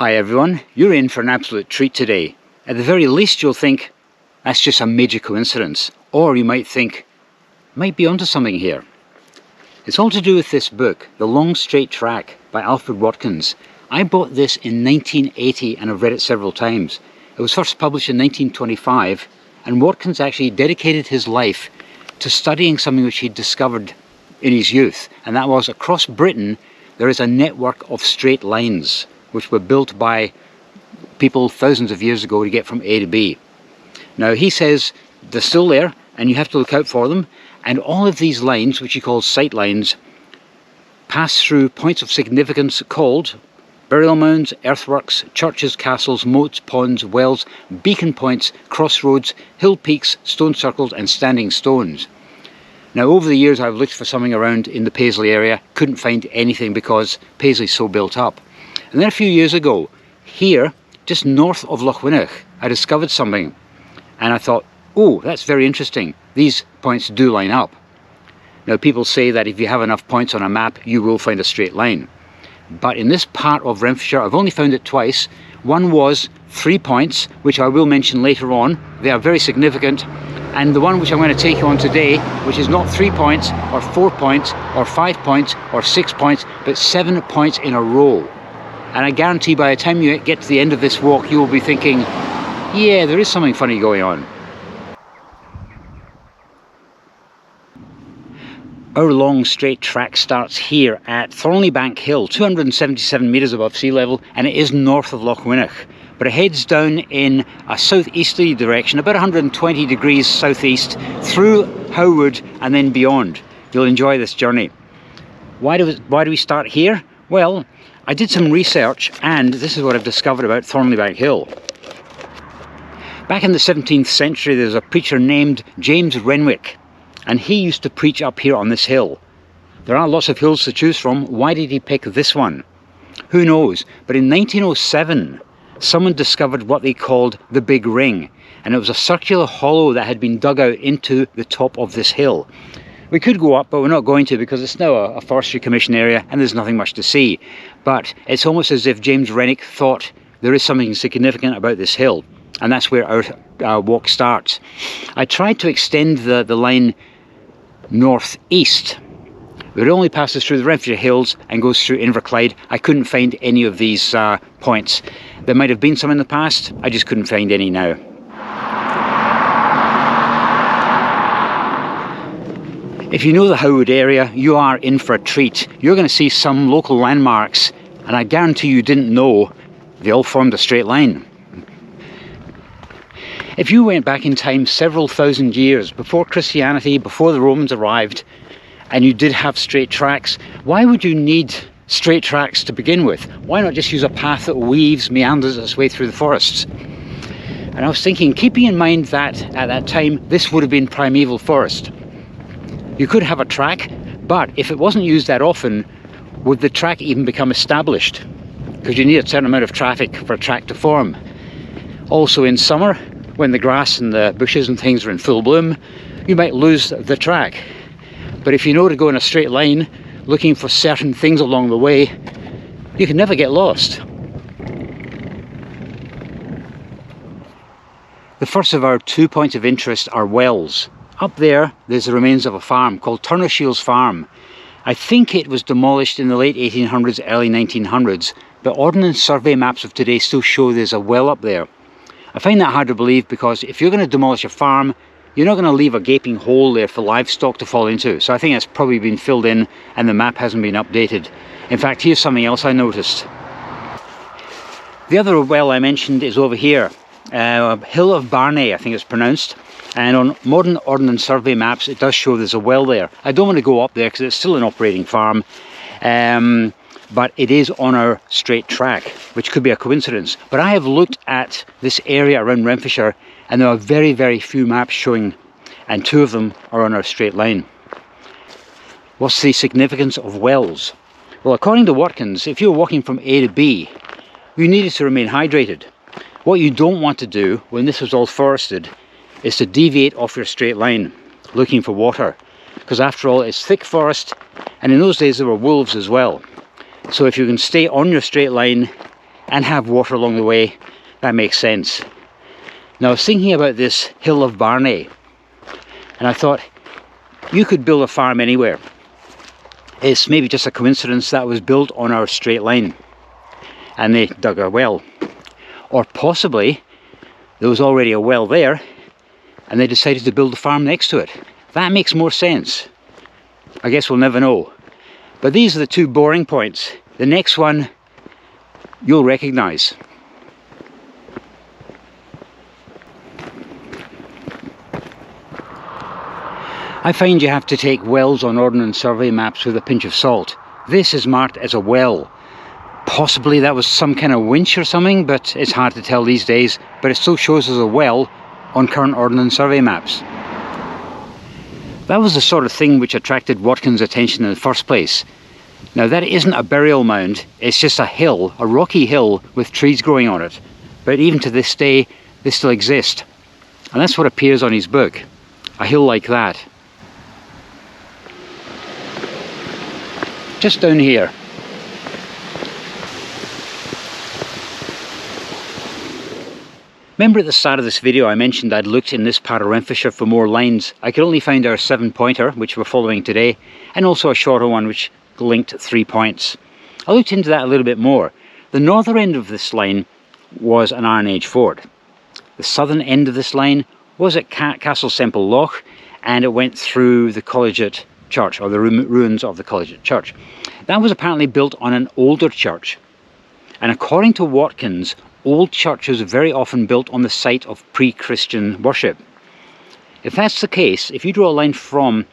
Hi everyone, you're in for an absolute treat today. At the very least you'll think, that's just a major coincidence. Or you might think, might be onto something here. It's all to do with this book, The Long Straight Track by Alfred Watkins. I bought this in 1980 and I've read it several times. It was first published in 1925 and Watkins actually dedicated his life to studying something which he'd discovered in his youth. And that was, across Britain there is a network of straight lines which were built by people thousands of years ago to get from A to B. Now he says they're still there and you have to look out for them, and all of these lines, which he calls sight lines, pass through points of significance called burial mounds, earthworks, churches, castles, moats, ponds, wells, beacon points, crossroads, hill peaks, stone circles and standing stones. Now over the years I've looked for something around in the Paisley area, couldn't find anything because Paisley's so built up. And then a few years ago, here, just north of Clochodrick, I discovered something. And I thought, oh, that's very interesting. These points do line up. Now people say that if you have enough points on a map, you will find a straight line. But in this part of Renfrewshire, I've only found it twice. One was 3 points, which I will mention later on. They are very significant. And the one which I'm going to take you on today, which is not 3 points, or 4 points, or 5 points, or 6 points, but 7 points in a row. And I guarantee by the time you get to the end of this walk, you will be thinking, yeah, there is something funny going on. Our long straight track starts here at Thornleybank Hill, 277 metres above sea level, and it is north of Clochodrick. But it heads down in a southeasterly direction, about 120 degrees southeast, through Howwood and then beyond. You'll enjoy this journey. Why do we start here? Well, I did some research and this is what I've discovered about Thornleybank Hill. Back in the 17th century there was a preacher named James Renwick, and he used to preach up here on this hill. There are lots of hills to choose from. Why did he pick this one? Who knows? But in 1907 someone discovered what they called the Big Ring, and it was a circular hollow that had been dug out into the top of this hill. We could go up, but we're not going to because it's now a Forestry Commission area and there's nothing much to see. But it's almost as if James Renwick thought there is something significant about this hill, and that's where our walk starts. I tried to extend the line northeast, but it only passes through the Renfrewshire Hills and goes through Inverclyde. I couldn't find any of these points. There might have been some in the past, I just couldn't find any now. If you know the Howwood area, you are in for a treat. You're going to see some local landmarks, and I guarantee you didn't know they all formed a straight line. If you went back in time several thousand years, before Christianity, before the Romans arrived, and you did have straight tracks, why would you need straight tracks to begin with? Why not just use a path that weaves, meanders its way through the forests? And I was thinking, keeping in mind that at that time this would have been primeval forest. You could have a track, but if it wasn't used that often, would the track even become established? Because you need a certain amount of traffic for a track to form. Also in summer, when the grass and the bushes and things are in full bloom, you might lose the track. But if you know to go in a straight line, looking for certain things along the way, you can never get lost. The first of our 2 points of interest are wells. Up there's the remains of a farm called Turnershields Farm. I think it was demolished in the late 1800s, early 1900s, but Ordnance Survey maps of today still show there's a well up there. I find that hard to believe because if you're going to demolish a farm, you're not going to leave a gaping hole there for livestock to fall into. So I think that's probably been filled in and the map hasn't been updated. In fact, here's something else I noticed. The other well I mentioned is over here, Hill of Barney, I think it's pronounced. And on modern Ordnance Survey maps it does show there's a well there. I don't want to go up there because it's still an operating farm, but it is on our straight track, which could be a coincidence. But I have looked at this area around Renfrewshire and there are very, very few maps showing, and 2 of them are on our straight line. What's the significance of wells? Well, according to Watkins, if you're walking from A to B, you needed to remain hydrated. What you don't want to do when this was all forested is to deviate off your straight line looking for water, because after all it's thick forest, and in those days there were wolves as well. So if you can stay on your straight line and have water along the way. That makes sense. Now I was thinking about this hill of Barney, and I thought you could build a farm anywhere. It's maybe just a coincidence that was built on our straight line and they dug a well, or possibly there was already a well there and they decided to build a farm next to it. That makes more sense. I guess we'll never know. But these are the two boring points. The next one you'll recognise. I find you have to take wells on Ordnance Survey maps with a pinch of salt. This is marked as a well. Possibly that was some kind of winch or something, but it's hard to tell these days. But it still shows as a well on current Ordnance Survey maps. That was the sort of thing which attracted Watkins' attention in the first place. Now that isn't a burial mound, it's just a hill, a rocky hill with trees growing on it. But even to this day, they still exist. And that's what appears on his book. A hill like that. Just down here. Remember at the start of this video I mentioned I'd looked in this part of Renfrewshire for more lines. I could only find our 7-pointer, which we're following today, and also a shorter one which linked 3 points. I looked into that a little bit more. The northern end of this line was an Iron Age fort. The southern end of this line was at Castle Semple Loch, and it went through the Clochodrick church, or the ruins of the Clochodrick church. That was apparently built on an older church, and according to Watkins, old churches are very often built on the site of pre-Christian worship. If that's the case, if you draw a line from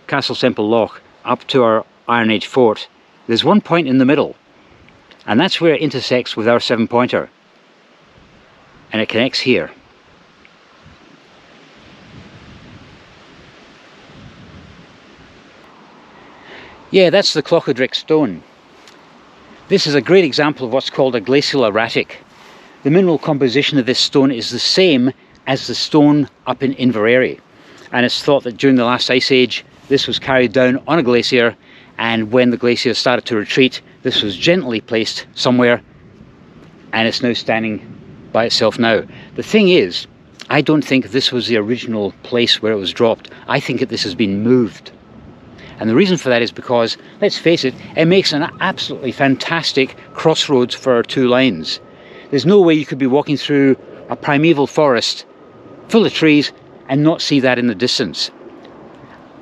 Castle Semple Loch up to our Iron Age fort, there's one point in the middle, and that's where it intersects with our 7-pointer, and it connects here. Yeah, that's the Clochodrick stone. This is a great example of what's called a glacial erratic. The mineral composition of this stone is the same as the stone up in Inverary, and it's thought that during the last ice age this was carried down on a glacier, and when the glacier started to retreat this was gently placed somewhere, and it's now standing by itself now. The thing is, I don't think this was the original place where it was dropped. I think that this has been moved. And the reason for that is because, let's face it, it makes an absolutely fantastic crossroads for our two lines. There's no way you could be walking through a primeval forest full of trees and not see that in the distance.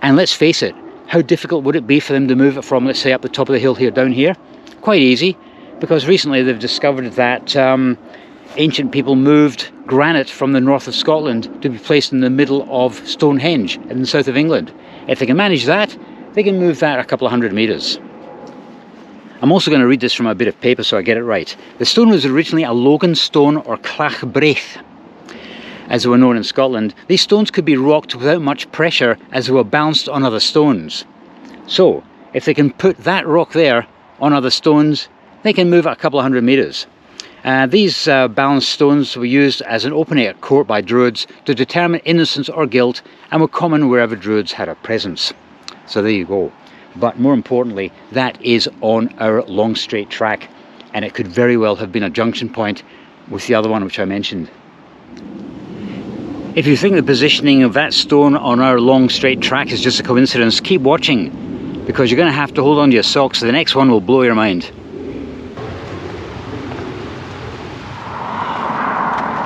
And let's face it, how difficult would it be for them to move it from, let's say, up the top of the hill here down here? Quite easy, because recently they've discovered that ancient people moved granite from the north of Scotland to be placed in the middle of Stonehenge in the south of England. If they can manage that, they can move that a couple of 100 metres. I'm also going to read this from a bit of paper so I get it right. The stone was originally a Logan stone or clachbraith, as they were known in Scotland. These stones could be rocked without much pressure as they were balanced on other stones. So, if they can put that rock there on other stones, they can move it a couple of 100 metres. These balanced stones were used as an opening at court by Druids to determine innocence or guilt, and were common wherever Druids had a presence. So there you go. But more importantly, that is on our long straight track, and it could very well have been a junction point with the other one which I mentioned. If you think the positioning of that stone on our long straight track is just a coincidence, keep watching, because you're going to have to hold on to your socks. The next one will blow your mind.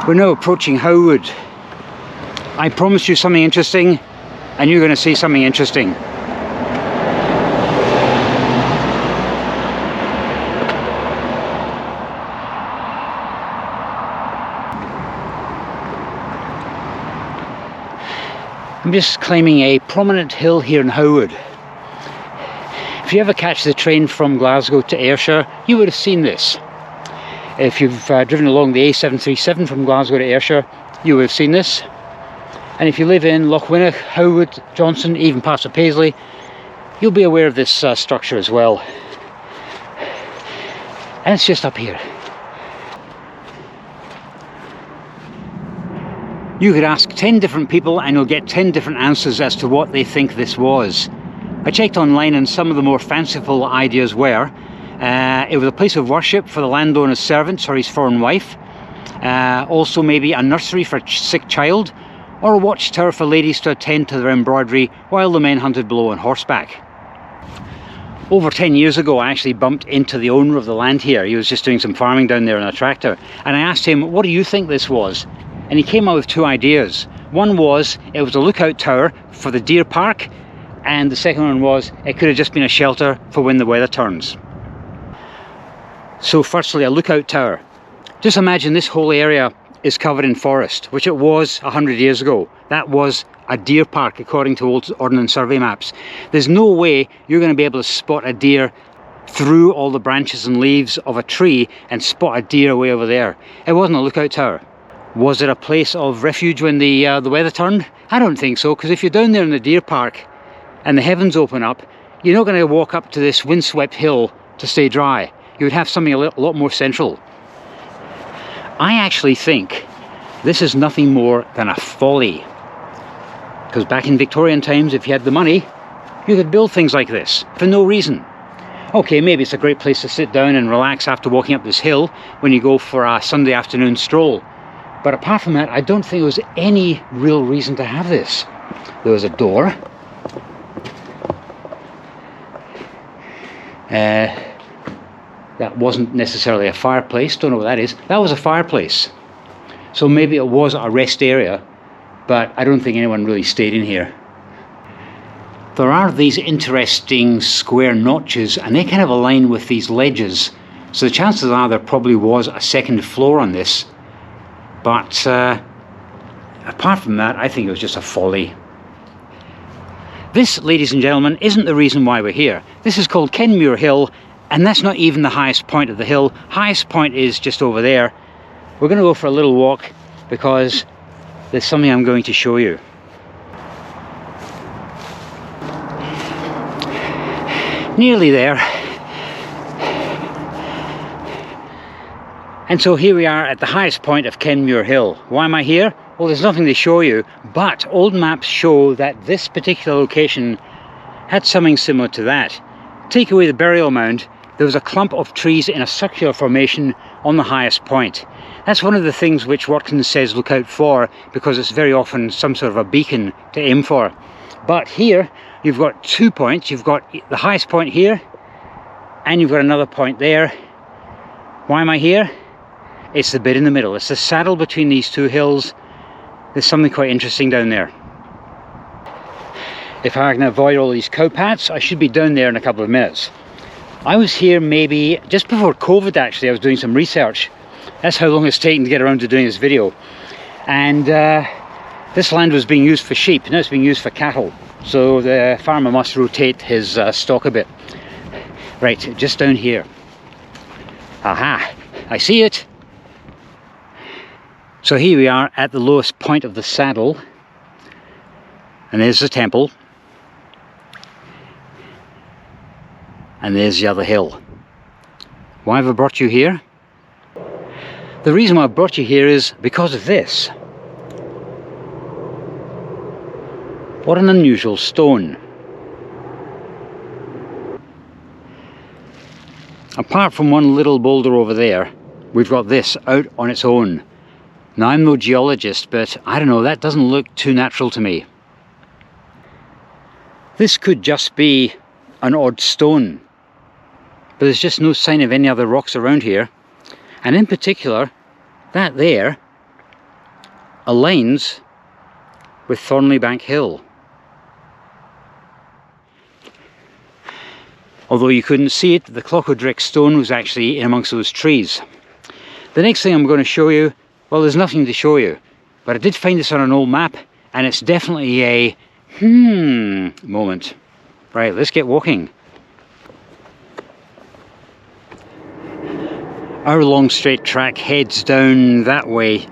We're now approaching Howwood. I promised you something interesting, and you're going to see something interesting. I'm just climbing a prominent hill here in Howwood. If you ever catch the train from Glasgow to Ayrshire, you would have seen this. If you've driven along the A737 from Glasgow to Ayrshire, you would have seen this. And if you live in Lochwinnoch, Howwood, Johnson, even parts of Paisley, you'll be aware of this structure as well. And it's just up here. You could ask 10 different people and you'll get 10 different answers as to what they think this was. I checked online and some of the more fanciful ideas were It was a place of worship for the landowner's servants or his foreign wife. Also maybe a nursery for a sick child, or a watchtower for ladies to attend to their embroidery while the men hunted below on horseback. Over 10 years ago, I actually bumped into the owner of the land here. He was just doing some farming down there on a tractor, and I asked him, what do you think this was? And he came up with two ideas. One was it was a lookout tower for the deer park, and the second one was it could have just been a shelter for when the weather turns. So firstly, a lookout tower. Just imagine this whole area is covered in forest, which it was 100 years ago. That was a deer park according to old Ordnance Survey maps. There's no way you're going to be able to spot a deer through all the branches and leaves of a tree and spot a deer way over there. It wasn't a lookout tower. Was it a place of refuge when the weather turned? I don't think so, because if you're down there in the deer park and the heavens open up, you're not going to walk up to this windswept hill to stay dry. You would have something a lot more central. I actually think this is nothing more than a folly. Because back in Victorian times, if you had the money, you could build things like this for no reason. Okay, maybe it's a great place to sit down and relax after walking up this hill when you go for a Sunday afternoon stroll. But apart from that, I don't think there was any real reason to have this. There was a door. That wasn't necessarily a fireplace, don't know what that is. That was a fireplace. So maybe it was a rest area, but I don't think anyone really stayed in here. There are these interesting square notches, and they kind of align with these ledges. So the chances are there probably was a second floor on this. But apart from that, I think it was just a folly. This, ladies and gentlemen, isn't the reason why we're here. This is called Kenmure Hill, and that's not even the highest point of the hill. Highest point is just over there. We're going to go for a little walk because there's something I'm going to show you. Nearly there. And so here we are at the highest point of Kenmure Hill. Why am I here? Well, there's nothing to show you, but old maps show that this particular location had something similar to that. Take away the burial mound, there was a clump of trees in a circular formation on the highest point. That's one of the things which Watkins says look out for, because it's very often some sort of a beacon to aim for. But here you've got 2 points. You've got the highest point here, and you've got another point there. Why am I here? It's the bit in the middle. It's the saddle between these two hills. There's something quite interesting down there. If I can avoid all these cowpats, I should be down there in a couple of minutes. I was here maybe just before COVID, actually. I was doing some research. That's how long it's taken to get around to doing this video. And this land was being used for sheep. Now it's being used for cattle. So the farmer must rotate his stock a bit. Right, just down here. Aha, I see it. So here we are at the lowest point of the saddle. And there's the temple. And there's the other hill. Why have I brought you here? The reason why I brought you here is because of this. What an unusual stone. Apart from one little boulder over there, we've got this out on its own. Now, I'm no geologist, but I don't know, that doesn't look too natural to me. This could just be an odd stone, but there's just no sign of any other rocks around here. And in particular, that there aligns with Thornleybank Hill. Although you couldn't see it, the Clochodrick stone was actually in amongst those trees. The next thing I'm going to show you, well, there's nothing to show you, but I did find this on an old map, and it's definitely a moment. Right, let's get walking. Our long straight track heads down that way.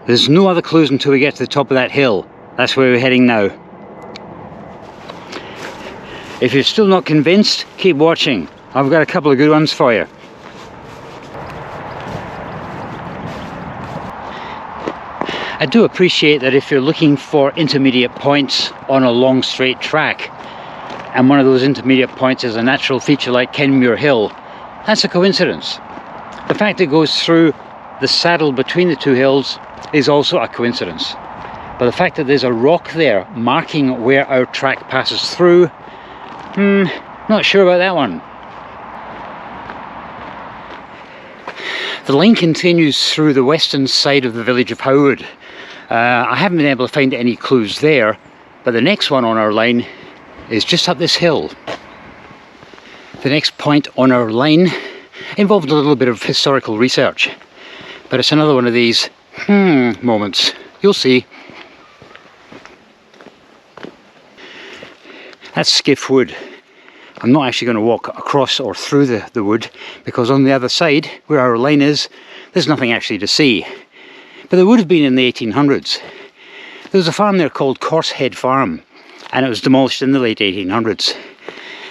There's no other clues until we get to the top of that hill. That's where we're heading now. If you're still not convinced, keep watching. I've got a couple of good ones for you. I do appreciate that if you're looking for intermediate points on a long straight track, and one of those intermediate points is a natural feature like Kenmure Hill, That's a coincidence. The fact it goes through the saddle between the two hills is also a coincidence. But the fact that there's a rock there marking where our track passes through, not sure about that one. The line continues through the western side of the village of Howwood. I haven't been able to find any clues there, but the next one on our line is just up this hill. The next point on our line involved a little bit of historical research, but it's another one of these moments. You'll see. That's Skiff Wood. I'm not actually going to walk across or through the wood, because on the other side, where our line is, there's nothing actually to see. But there would have been in the 1800s. There was a farm there called Corsehead Farm, and it was demolished in the late 1800s.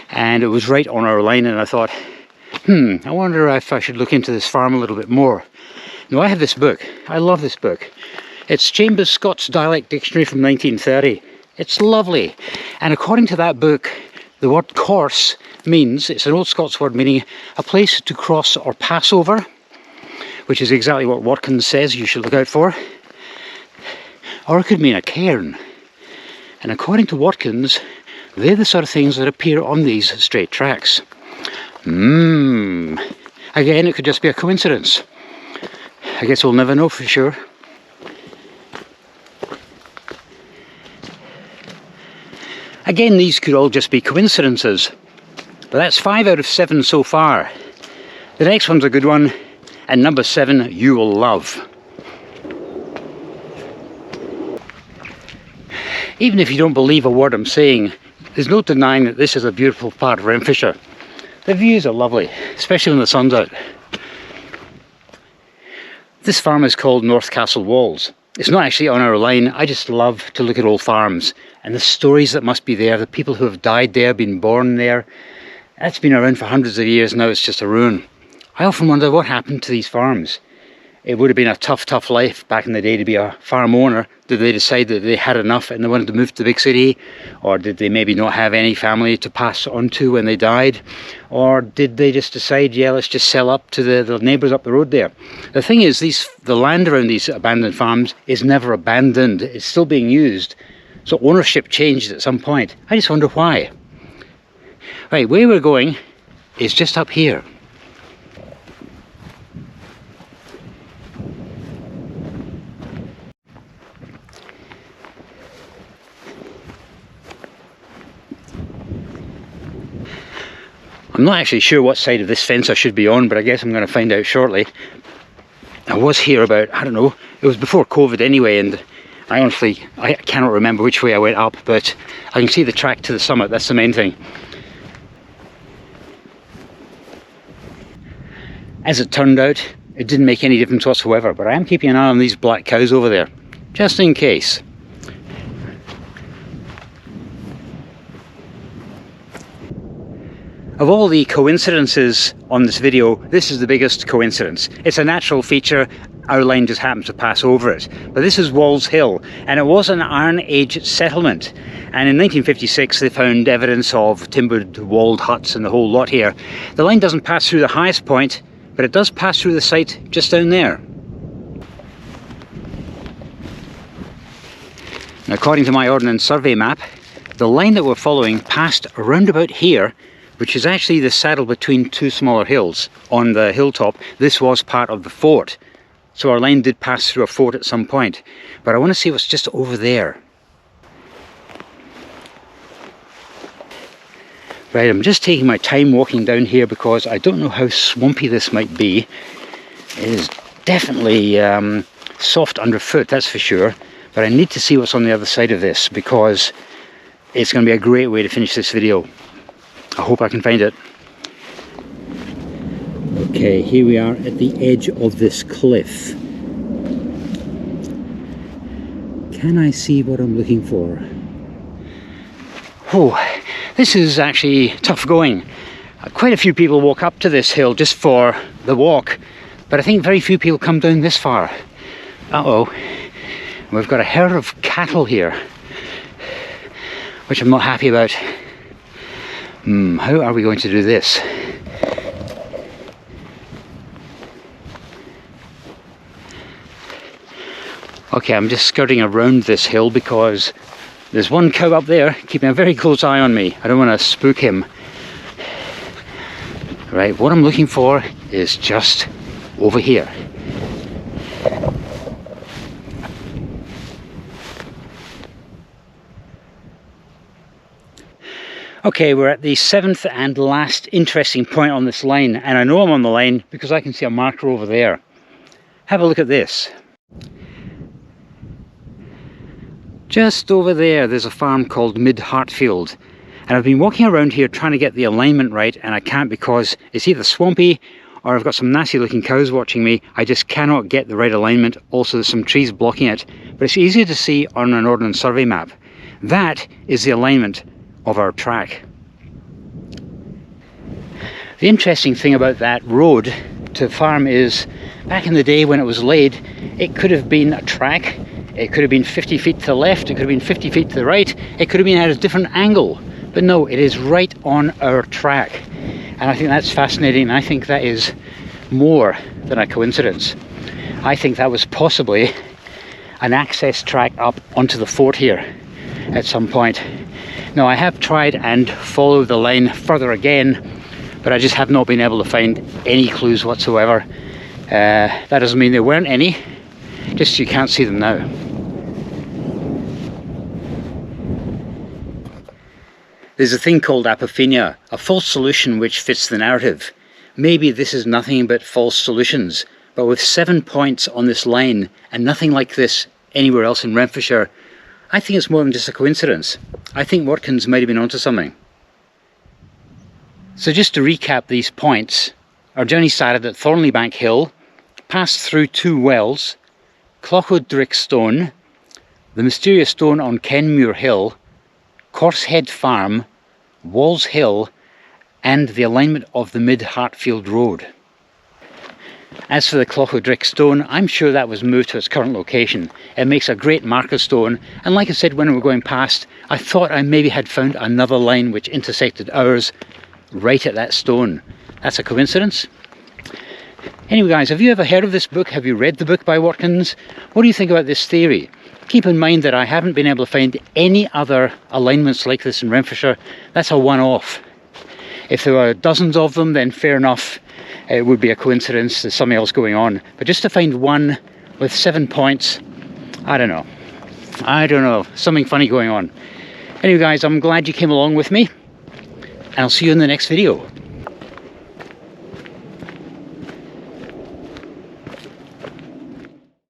And it was right on our line, and I thought, I wonder if I should look into this farm a little bit more. Now, I have this book. I love this book. It's Chambers Scots Dialect Dictionary from 1930. It's lovely. And according to that book, the word course means, it's an old Scots word meaning a place to cross or pass over, which is exactly what Watkins says you should look out for. Or it could mean a cairn. And according to Watkins, they're the sort of things that appear on these straight tracks. Again, it could just be a coincidence. I guess we'll never know for sure. Again, these could all just be coincidences, but that's 5 out of 7 so far. The next one's a good one, and number 7 you will love. Even if you don't believe a word I'm saying, there's no denying that this is a beautiful part of Renfrewshire. The views are lovely, especially when the sun's out. This farm is called North Castle Walls. It's not actually on our line. I just love to look at old farms and the stories that must be there, the people who have died there, been born there. That's been around for hundreds of years, now it's just a ruin. I often wonder what happened to these farms. It would have been a tough life back in the day to be a farm owner. Did they decide that they had enough and they wanted to move to the big city? Or did they maybe not have any family to pass on to when they died? Or did they just decide, yeah, let's just sell up to the neighbours up the road there? The thing is, the land around these abandoned farms is never abandoned. It's still being used. So ownership changed at some point. I just wonder why. Right, where we're going is just up here. I'm not actually sure what side of this fence I should be on, but I guess I'm going to find out shortly. I was here about, I don't know, it was before COVID anyway, and I cannot remember which way I went up, but I can see the track to the summit, that's the main thing. As it turned out, it didn't make any difference whatsoever, but I am keeping an eye on these black cows over there, just in case. Of all the coincidences on this video, this is the biggest coincidence. It's a natural feature, our line just happens to pass over it. But this is Walls Hill, and it was an Iron Age settlement. And in 1956 they found evidence of timbered walled huts and the whole lot here. The line doesn't pass through the highest point, but it does pass through the site just down there. Now, according to my Ordnance Survey map, the line that we're following passed around about here, which is actually the saddle between two smaller hills. On the hilltop, this was part of the fort. So our line did pass through a fort at some point. But I want to see what's just over there. Right, I'm just taking my time walking down here because I don't know how swampy this might be. It is definitely soft underfoot, that's for sure. But I need to see what's on the other side of this because it's going to be a great way to finish this video. I hope I can find it. Okay, here we are at the edge of this cliff. Can I see what I'm looking for? Oh, this is actually tough going. Quite a few people walk up to this hill just for the walk, but I think very few people come down this far. Uh-oh. We've got a herd of cattle here, which I'm not happy about. How are we going to do this? Okay, I'm just skirting around this hill because there's one cow up there keeping a very close eye on me. I don't want to spook him. Right, what I'm looking for is just over here. Okay, we're at the 7th and last interesting point on this line, and I know I'm on the line because I can see a marker over there. Have a look at this. Just over there, there's a farm called Mid Hartfield, and I've been walking around here trying to get the alignment right, and I can't because it's either swampy or I've got some nasty looking cows watching me. I just cannot get the right alignment. Also, there's some trees blocking it, but it's easier to see on an Ordnance Survey map. That is the alignment of our track. The interesting thing about that road to the farm is, back in the day when it was laid, it could have been a track. It could have been 50 feet to the left, it could have been 50 feet to the right, it could have been at a different angle. But no, it is right on our track. And I think that's fascinating. I think that is more than a coincidence. I think that was possibly an access track up onto the fort here at some point. Now, I have tried and followed the line further again, but I just have not been able to find any clues whatsoever. That doesn't mean there weren't any, just you can't see them now. There's a thing called apophenia, a false solution which fits the narrative. Maybe this is nothing but false solutions, but with 7 points on this line and nothing like this anywhere else in Renfrewshire, I think it's more than just a coincidence. I think Watkins might have been onto something. So just to recap these points, our journey started at Thornleybank Hill, passed through 2 wells, Clochodrick Stone, the mysterious stone on Kenmure Hill, Corsehead Farm, Walls Hill, and the alignment of the Mid Hartfield Road. As for the Clochodrick Stone, I'm sure that was moved to its current location. It makes a great marker stone, and like I said when we were going past, I thought I maybe had found another line which intersected ours right at that stone. That's a coincidence? Anyway guys, have you ever heard of this book? Have you read the book by Watkins? What do you think about this theory? Keep in mind that I haven't been able to find any other alignments like this in Renfrewshire. That's a one-off. If there were dozens of them, then fair enough. It would be a coincidence, there's something else going on. But just to find one with 7 points, I don't know. Something funny going on. Anyway guys, I'm glad you came along with me, and I'll see you in the next video.